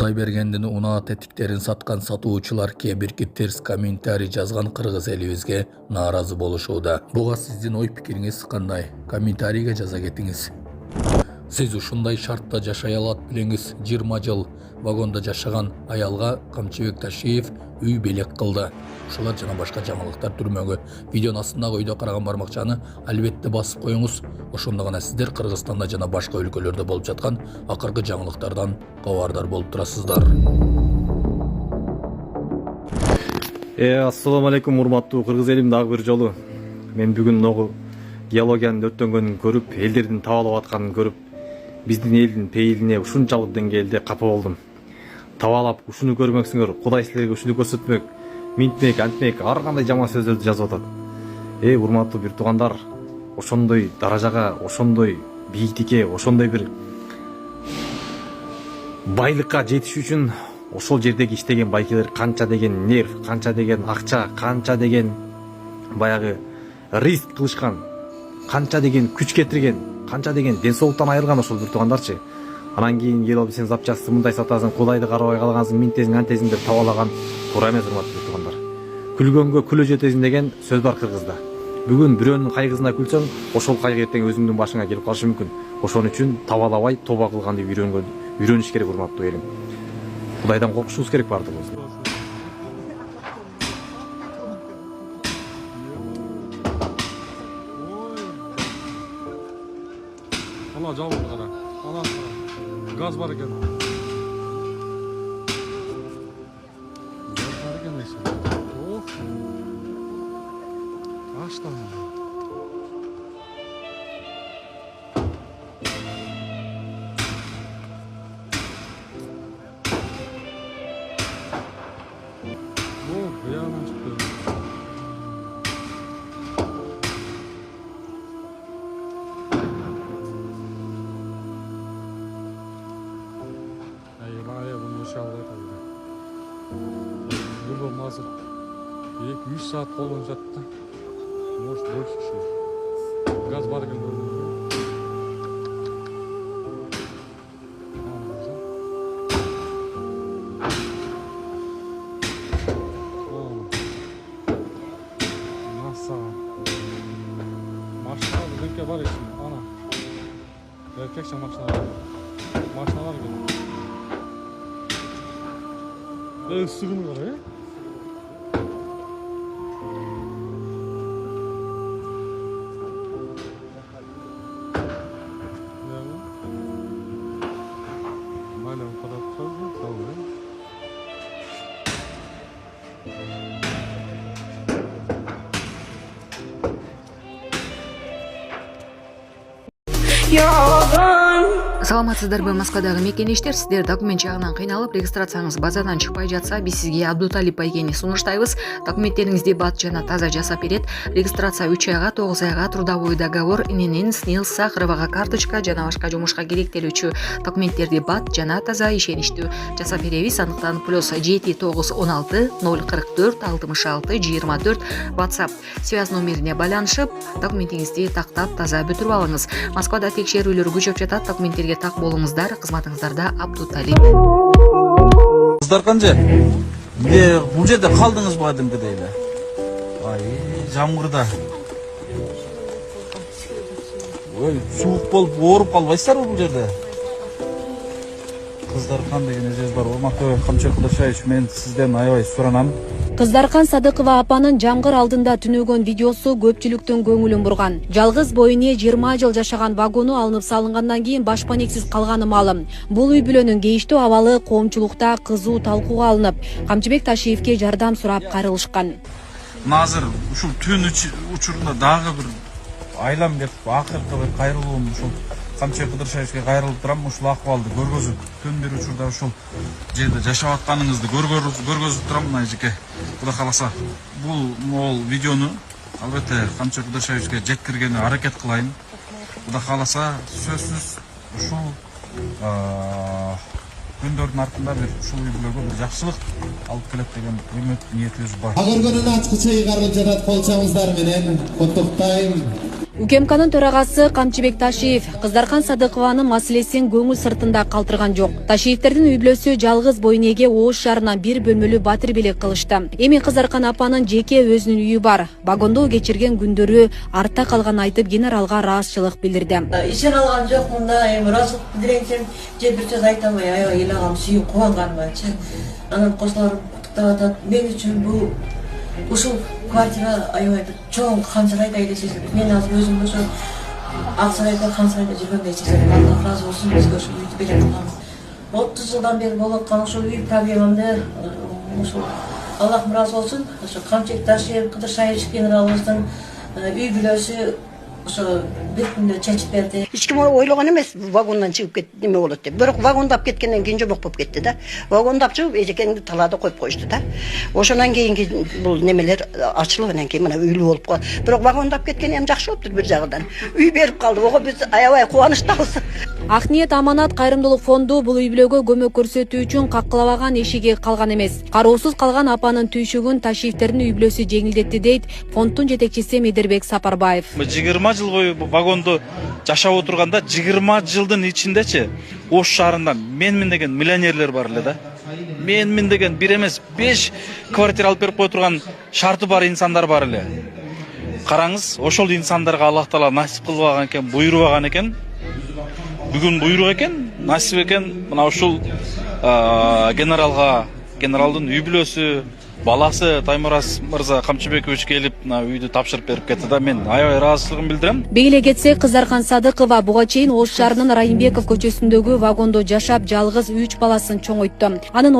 Кудайбергендин унаат этиктерин саткан сатуучулар кээ бирки терс комментарий жазган кыргыз элибизге нааразы болушууда. Буга сиздин ой пикириңиз кандай? Комментарийге жаза кетиңиз. Сиз ушундай шартта жашай алат билеңиз. 20 жыл вагонда жашаган аялга Камчыбек Ташиев үй белек кылды. Ушулар жана башка жаңылыктар түрмөгү. Видеонун астындагы өйдө караган бармакчаны албетте басып коюңуз. Ошондо гана сиздер Кыргызстанда жана башка өлкөлөрдө болуп жаткан акыркы жаңылыктардан кабардар болуп турасыздар. Ассаламу алейкум, урматтуу кыргыз элим, дагы бир жолу. Мен бүгүн ногу геологиянын өрттөнгөнүн көрүп, элдердин табалап атканын көрүп, биздин элдин пейилине ушунчалык деңгээлде капа болдум. Табалап ушуну көрмөксүңөр, Кудай силерге ушуну көрсөтмөк, минтмек, антмек, ар кандай жаман сөздөрдү жазып атат. Урматтуу бир туугандар, ошондой даражага, ошондой бийиктикке, ошондой бир байлыкка жетиш үчүн ошол жердеги иштеген байкелер канча деген нерв, канча деген акча, канча деген баягы риск кылышкан, канча деген күч кетирген, канча деген ден соолуктан айырылган ошол бир туугандарчы. Анан кийин келип сен запчасты мындай сатасың, Кудайды карабай калгансың, минтесиң, антесиң деп табалаган туура эмес, урматтуу бир туугандар. Күлгөнгө күлө жетесиң деген сөз бар кыргызда. Бүгүн бирөөнүн кайгысына күлсөң, ошол кайгы эртең өзүңдүн башыңа келип калышы мүмкүн. Ошон үчүн табалабай, тоба кылганды үйрөнүш керек, урматтуу элим. Кудайдан коркушубуз керек бардыгыбыз. Ана жабылды кара. Ана газ бар экен. Газ бар экен эше. Ох. Аштан. Buyanın çıktı. Bana bunu inşallah tabii. Bu mazır. 2-3 saat kolun jattı. Может больше еще. Газ бар экен көрдүңүзбү? Машина деңке бар экен, ана. Эркекче машина бар. Машиналар экен. Ысыгыны кара, Mayla bu kadar tutuldu, tamam. Саламатсыздарбы, Москвадагы мекенештер, сиздер документ жагынан кыйналып, регистрацияңыз базадан чыкпай жатса, биз сизге Абдуталип байгени сунуштайбыз. Документтериңизди бат жана таза жасап берет. Регистрация 3 айга, 9 айга, трудовой договор, ИНН, СНИЛС, Сахаровага карточка жана башка жумушка керектелүүчү документтерди бат жана таза ишеничтүү жасап беребиз. Андыктан +7 916 044 66 24 WhatsApp связь номерине байланышып, документиңизди тактап таза бүтүрүп алыңыз. Москвада текшерүүлөр күчөп жатат, документтерге так болуңуздар. Кызматыңыздарда Абдуталип. Кыздар канча? Бул жерде калдыңызбы кадимкидей эле? Жамгырда. Ой, суук болуп ооруп калбайсыздарбы бул жерде? Кыздаркан деген эжеңиз бар. Урматтуу Камчыбек Кудашаевич, мен сизден аябай суранам. Кыздаркан Садыкова апанын жамгыр алдында түнөгөн видеосу көпчүлүктүн көңүлүн бурган. Жалгыз боюне 20 жыл жашаган вагону алынып салынгандан кийин башпанексиз калганы маалым. Бул үй бүлөнүн кейиштүү абалы коомчулукта кызуу талкууга алынып, Камчыбек Ташиевке жардам сурап кайрылышкан. Азыр ушул түн учурунда дагы бир айлам кетип, акыркы бир кайрылуум ушул Камчыбек Кудашаевичке кайрылып турам. Ушул акыбалды көргөзүп, түн бир учурда ушул жерде жашап атканыңызды көргөзүп турам. Мына эжеке, Кудай кааласа, бул видеону албетте Камчыбек Кудашаевичке жеткиргени аракет кылайын. Кудай кааласа, сөзсүз ушул күндөрдүн артында бир ушул үй бүлөгө бир жакшылык алып келет деген үмүт ниетибиз бар. Агыргөнүн ачкычы ыйгарылып жатат, кол чабыңыздар менен куттуктайм. УКМКнын төрагасы Камчыбек Ташиев Кыздаркан Садыкованын маселесин көңүл сыртында калтырган жок. Ташиевтердин үй бүлөсү жалгыз бойнеге Ош шаарынан бир бөлмөлүү батир белек кылышты. Эми Кыздаркан апанын жеке өзүнүн үйү бар. Вагондо кечирген күндөрү артта калганын айтып генералга ыраазычылык билдирди. Ишен алган жок мында, эми ыраазычылык билдирейин же бир сөз айта алмай аябай ыйлагам, сүйүп кубанганымчы. Анан кошуларым куттуктап атат. Мен үчүн бул ушул квартира аябай бир чоң Хан-Сарайдай эле сезилет. Мен азыр өзүм ошо Ак Сарайда, Хан-Сарайда жүргөндөй сезилет. Алла ыраазы болсун, бизге ушул үйдү бере турганбыз. 30 жылдан бери болуп аткан ушул үй проблемамды ушул Аллах ыраазы болсун. Ошо Камчыбек Ташиев, Кыдыршаевич генералыбыздын үй бүлөсү ошо бир күндө чечип берди. Эч ким ойлогон эмес, вагондон чыгып кетти, неме болот деп. Бирок вагондап кеткенден кийин жомок болуп кетти да. Вагондап чыгып эжекеңди талаада коюп коюшту да. Ошондон кийинки бул немелер ачылып анан кийин мына үйлүү болуп калды. Бирок вагондап кеткен эми жакшы болуптур бир жагынан. Үй берип калды. Ого биз аябай кубанычтабыз. Ак ниет аманат кайрымдуулук фонду бул үй бүлөгө көмөк көрсөтүү үчүн каккылабаган эшиги калган эмес. Кароосуз калган апанын түйшүгүн Ташиевтердин үй бүлөсү жеңилдетти дейт фонддун жетекчиси Медербек Сапарбаев. 20 жыл бою вагондо жашап отурганда 20 жылдын ичиндечи Ош шаарында менмин деген миллионерлер бар эле да. Менмин деген бир эмес 5 квартира алып берип кое турган шарты бар инсандар бар эле. Караңыз, ошол инсандарга Аллах Таала насип кылбаган экен, буйрубаган экен. Бүгүн буйрук экен, насип экен. Мына ушул генералдын үй бүлөсү, баласы Таймураз мырза Камчыбекович келип мына үйдү тапшырып берип кетти да, мен аябай ыраазычылыгымды билдирем. Бегиле кетсек, Кыздаркан Садыкова буга чейин Ош шаарынын Райымбеков көчөсүндөгү вагондо жашап, жалгыз 3 баласын чоңойтту. Анын